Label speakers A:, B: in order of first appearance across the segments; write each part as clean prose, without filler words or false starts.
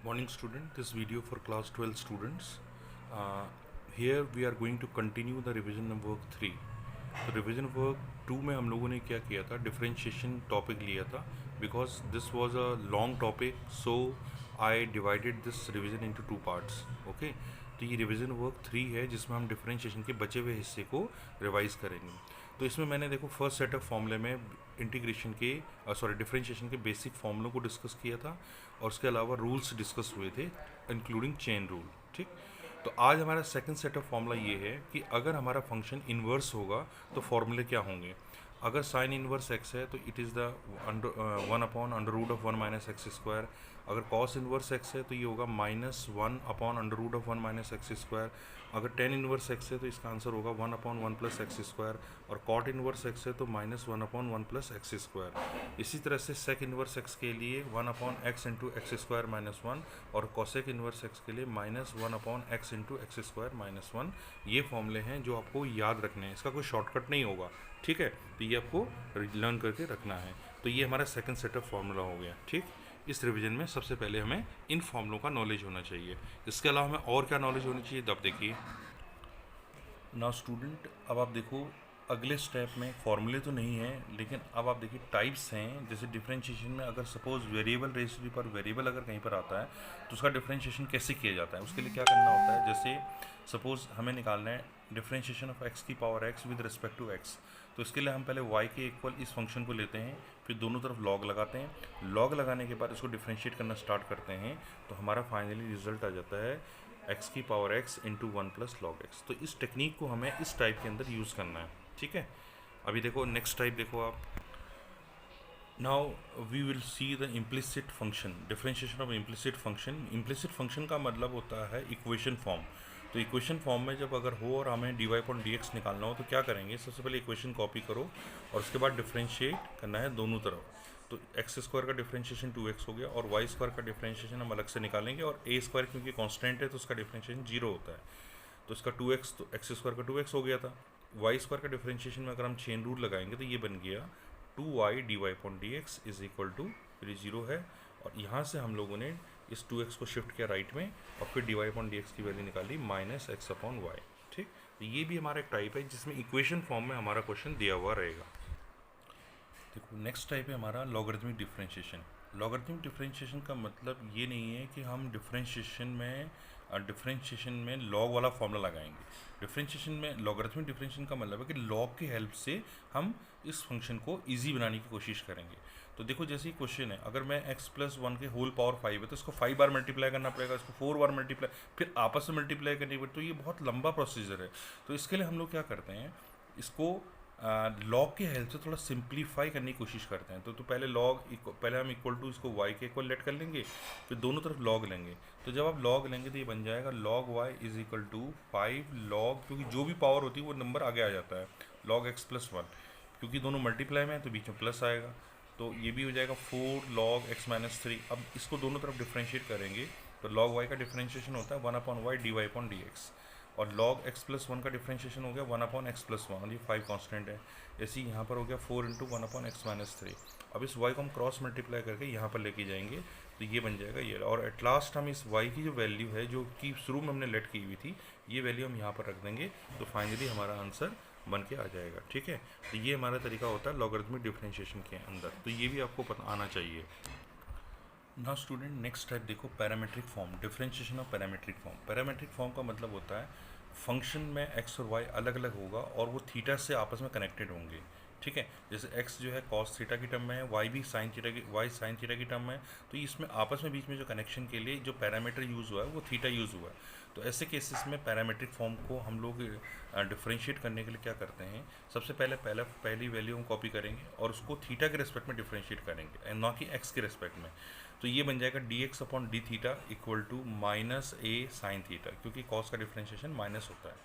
A: Morning student, this video for class 12 students. Here we are going to continue the revision of work 3. तो revision work 2 में हम लोगों ने क्या किया था, डिफरेंशिएशन टॉपिक लिया था because this was a long topic, so I divided this revision into 2 parts. Okay, तो ये रिविजन वर्क 3 है जिसमें हम डिफरेंशिएशन के बचे हुए हिस्से को रिवाइज करेंगे. तो इसमें मैंने देखो फर्स्ट सेट ऑफ फॉर्मूले में इंटीग्रेशन के डिफरेंशिएशन के बेसिक फॉर्मूलों को डिस्कस किया था और उसके अलावा रूल्स डिस्कस हुए थे इंक्लूडिंग चेन रूल. ठीक, तो आज हमारा सेकंड सेट ऑफ फॉर्मूला ये है कि अगर हमारा फंक्शन इन्वर्स होगा तो फॉर्मूले क्या होंगे. अगर साइन इन्वर्स एक्स है तो it is the 1/√(1 minus x square. अगर कॉस इन्वर्स एक्स है तो ये होगा -1/√(1 माइनस एक्स स्क्वायर. अगर टेन इन्वर्स एक्स है तो इसका आंसर होगा 1/1 प्लस एक्स स्क्वायर. और कॉट इन्वर्स एक्स है तो -1/1 प्लस एक्स स्क्वायर. इसी तरह से सेक इन्वर्स एक्स के लिए 1/x into x square minus 1 और कॉसेक इन्वर्स एक्स के लिए -1/x into x square minus 1. ये फॉर्मूले हैं जो आपको याद रखने हैं, इसका कोई शॉर्टकट नहीं होगा. ठीक है, तो ये आपको लर्न करके रखना है. तो ये हमारा सेकंड सेट ऑफ फॉर्मूला हो गया. ठीक, इस रिवीजन में सबसे पहले हमें इन फॉर्मूलों का नॉलेज होना चाहिए. इसके अलावा हमें और क्या नॉलेज होनी चाहिए, तब देखिए. नाउ स्टूडेंट, अब आप देखो अगले स्टेप में फॉर्मूले तो नहीं है, लेकिन अब आप देखिए टाइप्स हैं. जैसे डिफरेंशिएशन में अगर सपोज वेरिएबल रेशियो पर वेरिएबल अगर कहीं पर आता है तो उसका डिफरेंशिएशन कैसे किया जाता है, उसके लिए क्या करना होता है. जैसे सपोज हमें निकालना है डिफरेंशिएशन ऑफ एक्स की power x with respect to x. तो इसके लिए हम पहले y के इक्वल इस फंक्शन को लेते हैं, फिर दोनों तरफ लॉग लगाते हैं. लॉग लगाने के बाद इसको डिफरेंशिएट करना स्टार्ट करते हैं तो हमारा फाइनली रिजल्ट आ जाता है x की power x into 1 plus log x. तो इस टेक्निक को हमें इस टाइप के अंदर यूज़ करना है. ठीक है, अभी देखो नेक्स्ट टाइप देखो आप. Now we will see the implicit function, differentiation of implicit function. Implicit function का मतलब होता है इक्वेशन फॉर्म. तो इक्वेशन फॉर्म में जब अगर हो और हमें dy/dx निकालना हो तो क्या करेंगे, सबसे पहले इक्वेशन कॉपी करो और उसके बाद डिफरेंशिएट करना है दोनों तरफ. तो एक्स स्क्वायर का डिफरेंशिएशन 2x हो गया और वाई स्क्वायर का डिफरेंशिएशन हम अलग से निकालेंगे. और ए स्क्वायर क्योंकि कांस्टेंट है तो उसका डिफरेंशिएशन 0 होता है. तो इसका 2x, तो एक्स स्क्वायर का 2x हो गया था. वाई स्क्वायर का डिफरेंशिएशन में अगर हम चेन रूल लगाएंगे तो ये बन गया 2y dy/dx is equal to, फिर 0 है और यहाँ से हम लोगों ने इस 2x को शिफ्ट किया राइट में और फिर dy/dx की वैल्यू निकाली -x/y. ठीक, तो ये भी हमारा एक टाइप है जिसमें इक्वेशन फॉर्म में हमारा क्वेश्चन दिया हुआ रहेगा. देखो नेक्स्ट टाइप है हमारा लॉगरिथमिक डिफरेंशिएशन. लॉगरिथमिक डिफरेंशिएशन का मतलब ये नहीं है कि हम डिफरेंशिएशन में लॉग वाला फॉर्मूला लगाएंगे. डिफरेंशिएशन में लॉगरिथमिक डिफरेंशिएशन का मतलब है कि लॉग की हेल्प से हम इस फंक्शन को इजी बनाने की कोशिश करेंगे. तो देखो जैसे ही क्वेश्चन है, अगर मैं x+1 के होल पावर 5 है तो इसको 5 बार मल्टीप्लाई करना पड़ेगा, इसको 4 बार मल्टीप्लाई, फिर आपस में मल्टीप्लाई करनी पड़ेगी. तो ये बहुत लंबा प्रोसीजर है. तो इसके लिए हम लोग क्या करते हैं, इसको लॉग की हेल्प से थोड़ा सिंप्लीफाई करने की कोशिश करते हैं. तो पहले हम इक्वल टू इसको y के इक्वल लेट कर लेंगे, फिर दोनों तरफ लॉग लेंगे. तो जब आप लॉग लेंगे तो ये बन जाएगा log y is equal to 5 log, क्योंकि जो भी पावर होती है वो नंबर आगे आ जाता है, log x+1. क्योंकि दोनों मल्टीप्लाई में है तो बीच में प्लस आएगा, तो ये भी हो जाएगा 4 log x-3. अब इसको दोनों तरफ डिफ्रेंशिएट करेंगे तो log y का डिफ्रेंशिएशन होता है 1/y dy/dx और log x+1 का डिफरेंशिएशन हो गया 1/x+1 और ये 5 कांस्टेंट है. ऐसे ही यहाँ पर हो गया 4 इंटू 1/x-3. अब इस y को हम क्रॉस मल्टीप्लाई करके यहाँ पर लेके जाएंगे तो ये बन जाएगा ये. और एट लास्ट हम इस y की जो वैल्यू है, जो कि शुरू में हमने लेट की हुई थी, ये वैल्यू हम यहाँ पर रख देंगे तो फाइनली हमारा आंसर बन के आ जाएगा. ठीक है, तो ये हमारा तरीका होता है लॉगरिथमिक डिफरेंशिएशन के अंदर. तो ये भी आपको पता आना चाहिए. ना स्टूडेंट नेक्स्ट टाइप देखो, parametric form, differentiation of parametric form. Parametric form का मतलब होता है फंक्शन में x और y अलग अलग होगा और वो थीटा से आपस में कनेक्टेड होंगे. ठीक है, जैसे x जो है cos थीटा की टर्म में है, y भी sin थीटा की टर्म में है. तो इसमें आपस में बीच में जो कनेक्शन के लिए जो पैरामीटर यूज़ हुआ है वो थीटा यूज़ हुआ है. तो ऐसे केसेस में पैरामेट्रिक फॉर्म को हम लोग डिफरेंशिएट करने के लिए क्या करते हैं, सबसे पहली वैल्यू हम कॉपी करेंगे और उसको थीटा के रिस्पेक्ट में डिफरेंशिएट करेंगे, ना कि x के रिस्पेक्ट में. तो ये बन जाएगा dx/d theta equal to -a sin theta, क्योंकि cos का डिफरेंशिएशन माइनस होता है.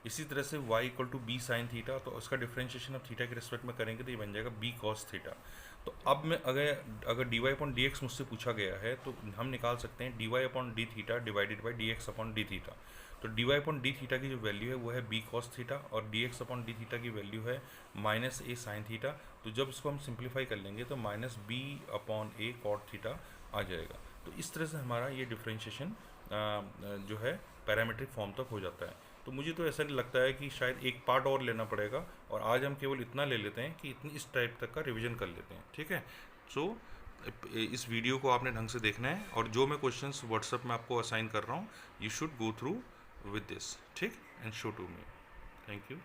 A: इसी तरह से y equal to b sin theta, तो उसका डिफरेंशिएशन अब थीटा के रिस्पेक्ट में करेंगे तो ये बन जाएगा b cos थीटा. तो अब मैं अगर dy/dx मुझसे पूछा गया है तो हम निकाल सकते हैं dy/d theta divided by dx/d theta. तो dy/d थीटा की जो वैल्यू है वो है b cos थीटा और dx/d थीटा की वैल्यू है -a sin थीटा. तो जब इसको हम सिंप्लीफाई कर लेंगे तो -b/a cot थीटा आ जाएगा. तो इस तरह से हमारा ये डिफ्रेंशिएशन जो है पैरामीट्रिक फॉर्म तक हो जाता है। तो मुझे तो ऐसा लगता है कि शायद एक पार्ट और लेना पड़ेगा, और आज हम केवल इतना ले लेते हैं कि इतनी इस टाइप तक का रिवीजन कर लेते हैं, ठीक है। सो इस वीडियो को आपने ढंग से देखना है, और जो मैं क्वेश्चंस व्हाट्सएप में आपको असाइन कर रहा हूँ, you should go through with this, ठीक, and show to me. Thank you.